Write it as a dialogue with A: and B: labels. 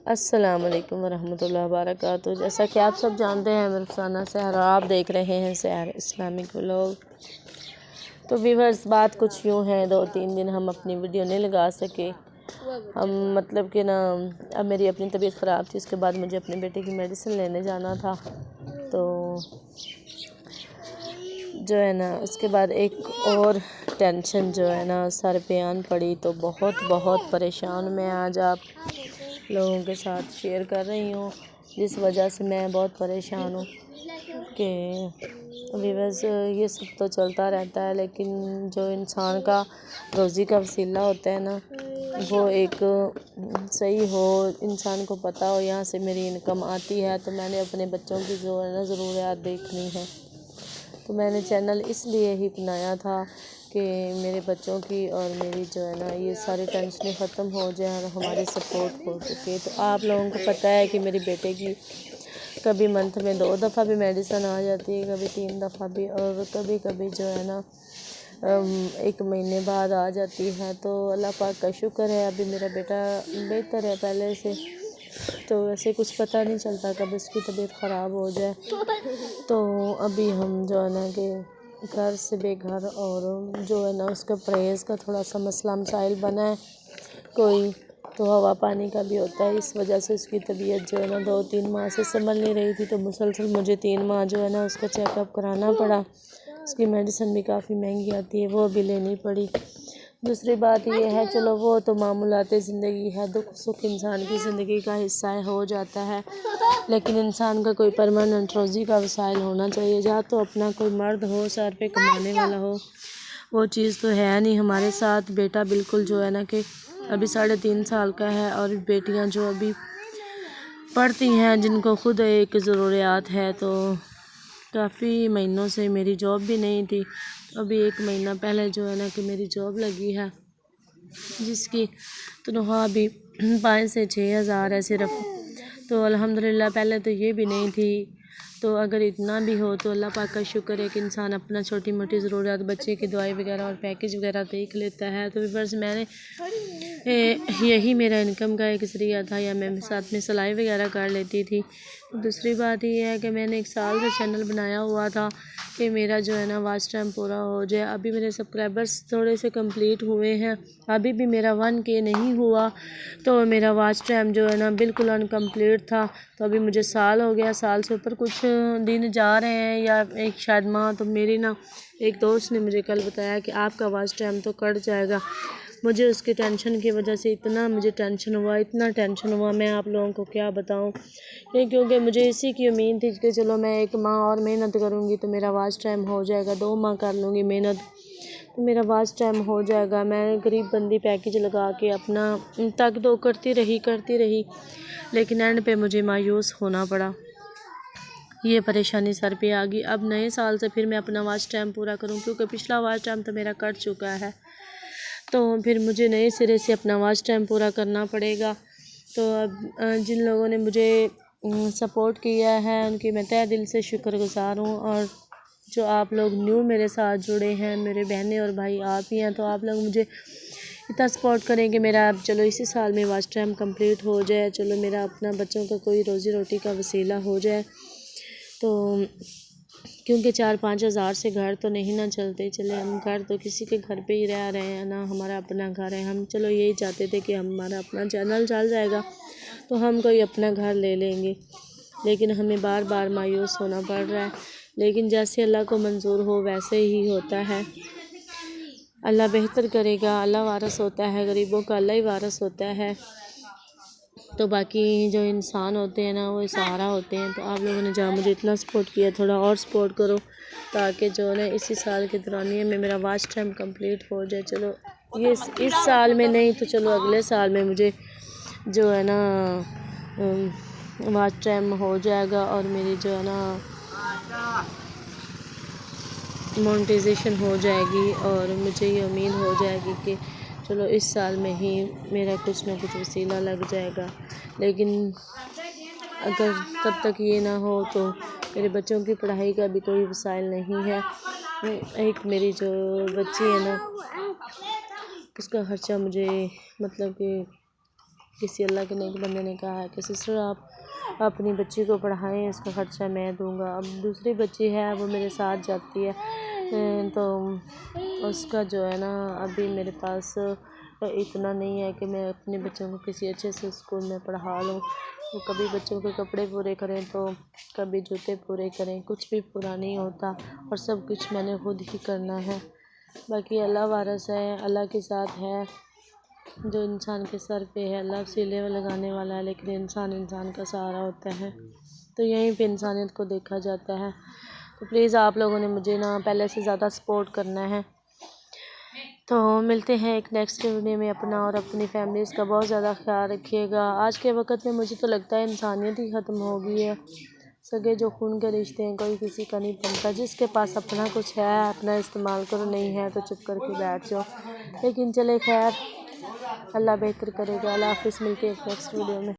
A: السلام علیکم ورحمۃ اللہ وبرکاتہ۔ جیسا کہ آپ سب جانتے ہیں، میں رخسانہ سحر، آپ دیکھ رہے ہیں سحر اسلامک ولاگ۔ تو ویورز، بات کچھ یوں ہے، 2-3 دن ہم اپنی ویڈیو نہیں لگا سکے۔ ہم مطلب کہ اب میری اپنی طبیعت خراب تھی، اس کے بعد مجھے اپنے بیٹے کی میڈیسن لینے جانا تھا، تو جو ہے نا اس کے بعد ایک اور ٹینشن جو ہے نا سر پہ آن پڑی، تو بہت پریشان میں آج آپ لوگوں کے ساتھ شیئر کر رہی ہوں، جس وجہ سے میں بہت پریشان ہوں کہ ویورز یہ سب تو چلتا رہتا ہے، لیکن جو انسان کا روزی کا وسیلہ ہوتا ہے نا، وہ ایک صحیح ہو، انسان کو پتہ ہو یہاں سے میری انکم آتی ہے، تو میں نے اپنے بچوں کی جو ہے نا ضروریات دیکھنی ہے، تو میں نے چینل اس لیے ہی بنایا تھا کہ میرے بچوں کی اور میری جو ہے نا یہ ساری ٹینشنیں ختم ہو جائیں اور ہماری سپورٹ ہو سکے۔ تو آپ لوگوں کو پتہ ہے کہ میری بیٹے کی کبھی منتھ میں 2 دفعہ بھی میڈیسن آ جاتی ہے، کبھی 3 دفعہ بھی، اور کبھی جو ہے نا 1 مہینے بعد آ جاتی ہے۔ تو اللہ پاک کا شکر ہے، ابھی میرا بیٹا بہتر ہے پہلے سے، تو ویسے کچھ پتہ نہیں چلتا کب اس کی طبیعت خراب ہو جائے۔ تو ابھی ہم جو ہے نا کہ گھر سے بے گھر، اور جو ہے نا اس کا پرہیز کا تھوڑا سا مسئلہ مسائل بنا ہے کوئی، تو ہوا پانی کا بھی ہوتا ہے، اس وجہ سے اس کی طبیعت جو ہے نا 2-3 ماہ سے سنبھل نہیں رہی تھی، تو مسلسل مجھے 3 ماہ جو ہے نا اس کا چیک اپ کرانا پڑا۔ اس کی میڈیسن بھی کافی مہنگی آتی ہے، وہ بھی لینی پڑی۔ دوسری بات یہ ہے، چلو وہ تو معمولات زندگی ہے، دکھ سکھ انسان کی زندگی کا حصہ ہو جاتا ہے، لیکن انسان کا کوئی پرماننٹ روزی کا وسائل ہونا چاہیے، جہاں تو اپنا کوئی مرد ہو، سر پہ کمانے والا ہو، وہ چیز تو ہے نہیں ہمارے ساتھ۔ بیٹا بالکل جو ہے نا کہ ابھی 3.5 سال کا ہے، اور بیٹیاں جو ابھی پڑھتی ہیں، جن کو خود ایک ضروریات ہے، تو کافی مہینوں سے میری جاب بھی نہیں تھی، ابھی 1 مہینہ پہلے جو ہے نا کہ میری جاب لگی ہے، جس کی تنخواہ بھی 5 سے 6 ہزار ہے صرف، تو الحمدللہ پہلے تو یہ بھی نہیں تھی۔ تو اگر اتنا بھی ہو تو اللہ پاک کا شکر ہے کہ انسان اپنا چھوٹی موٹی ضروریات، بچے کی دوائی وغیرہ اور پیکج وغیرہ دیکھ لیتا ہے۔ تو بس میں نے یہی میرا انکم کا ایک ذریعہ تھا، یا میں ساتھ میں سلائی وغیرہ کر لیتی تھی۔ دوسری بات یہ ہے کہ میں نے 1 سال سے چینل بنایا ہوا تھا کہ میرا جو ہے نا واچ ٹائم پورا ہو جائے۔ ابھی میرے سبسکرائبرز تھوڑے سے کمپلیٹ ہوئے ہیں، ابھی بھی میرا 1K نہیں ہوا، تو میرا واچ ٹائم جو ہے نا بالکل انکمپلیٹ تھا، تو ابھی مجھے سال ہو گیا، سال سے اوپر کچھ دن جا رہے ہیں، یا ایک شاید ماہ۔ تو میری ایک دوست نے مجھے کل بتایا کہ آپ کا واچ ٹائم تو کٹ جائے گا۔ مجھے اس کی ٹینشن کی وجہ سے اتنا ٹینشن ہوا، میں آپ لوگوں کو کیا بتاؤں، کیونکہ مجھے اسی کی امید تھی کہ چلو میں 1 ماہ اور محنت کروں گی تو میرا واچ ٹائم ہو جائے گا، 2 ماہ کر لوں گی محنت تو میرا واچ ٹائم ہو جائے گا۔ میں غریب بندی پیکج لگا کے اپنا تک دو کرتی رہی، لیکن اینڈ پہ مجھے مایوس ہونا پڑا، یہ پریشانی سر پہ آ گئی۔ اب نئے سال سے پھر میں اپنا واچ ٹائم پورا کروں، کیونکہ پچھلا واچ ٹائم تو میرا کٹ چکا ہے، تو پھر مجھے نئے سرے سے اپنا واچ ٹائم پورا کرنا پڑے گا۔ تو اب جن لوگوں نے مجھے سپورٹ کیا ہے، ان کی میں تہہ دل سے شکر گزار ہوں، اور جو آپ لوگ نیو میرے ساتھ جڑے ہیں، میرے بہنیں اور بھائی آپ ہی ہیں، تو آپ لوگ مجھے اتنا سپورٹ کریں کہ میرا اب چلو اسی سال میں واچ ٹائم کمپلیٹ ہو جائے، چلو میرا اپنا بچوں کا کوئی روزی روٹی کا وسیلہ ہو جائے، تو کیونکہ 4-5 ہزار سے گھر تو نہیں نہ چلتے، چلے ہم گھر تو کسی کے گھر پہ ہی رہ رہے ہیں نا، ہمارا اپنا گھر ہے، ہم چلو یہی چاہتے تھے کہ ہمارا اپنا چینل چل جائے گا تو ہم کوئی اپنا گھر لے لیں گے، لیکن ہمیں بار مایوس ہونا پڑ رہا ہے، لیکن جیسے اللہ کو منظور ہو ویسے ہی ہوتا ہے، اللہ بہتر کرے گا، اللہ وارث ہوتا ہے غریبوں کا، اللہ ہی وارث ہوتا ہے، تو باقی جو انسان ہوتے ہیں نا وہ سہارا ہوتے ہیں۔ تو آپ لوگوں نے جہاں مجھے اتنا سپورٹ کیا، تھوڑا اور سپورٹ کرو، تاکہ جو ہے اسی سال کے دورانیے میں میرا واچ ٹائم کمپلیٹ ہو جائے، چلو یہ اس سال میں نہیں تو چلو اگلے سال میں مجھے جو ہے نا واچ ٹائم ہو جائے گا، اور میری جو ہے نا مونٹیزیشن ہو جائے گی، اور مجھے یہ امید ہو جائے گی کہ چلو اس سال میں ہی میرا کچھ نہ کچھ وسیلہ لگ جائے گا، لیکن اگر تب تک یہ نہ ہو تو میرے بچوں کی پڑھائی کا بھی کوئی وسائل نہیں ہے۔ ایک میری جو بچی ہے نا، اس کا خرچہ مجھے مطلب کہ کسی اللہ کے نیک بندے نے کہا ہے کہ سسٹر آپ اپنی بچی کو پڑھائیں، اس کا خرچہ میں دوں گا۔ اب دوسری بچی ہے وہ میرے ساتھ جاتی ہے، تو اس کا جو ہے نا ابھی میرے پاس اتنا نہیں ہے کہ میں اپنے بچوں کو کسی اچھے سے اسکول میں پڑھا لوں۔ وہ کبھی بچوں کے کپڑے پورے کریں تو کبھی جوتے پورے کریں، کچھ بھی پورا نہیں ہوتا، اور سب کچھ میں نے خود ہی کرنا ہے۔ باقی اللہ وارث ہے، اللہ کے ساتھ ہے، جو انسان کے سر پہ ہے اللہ سلے لگانے والا ہے، لیکن انسان کا سہارا ہوتا ہے، تو یہیں پہ انسانیت کو دیکھا جاتا ہے۔ تو پلیز آپ لوگوں نے مجھے نا پہلے سے زیادہ سپورٹ کرنا ہے۔ تو ملتے ہیں ایک نیکسٹ ویڈیو میں، اپنا اور اپنی فیملیز کا بہت زیادہ خیال رکھیے گا۔ آج کے وقت میں مجھے تو لگتا ہے انسانیت ہی ختم ہو گئی ہے، سگے جو خون کے رشتے ہیں کوئی کسی کا نہیں بنتا، جس کے پاس اپنا کچھ ہے اپنا استعمال کرو، نہیں ہے تو چپ کر کے بیٹھ جاؤ۔ لیکن چلے خیر، اللہ بہتر کرے گا۔ اللہ حافظ، ملتے ہیں ایک نیکسٹ ویڈیو میں۔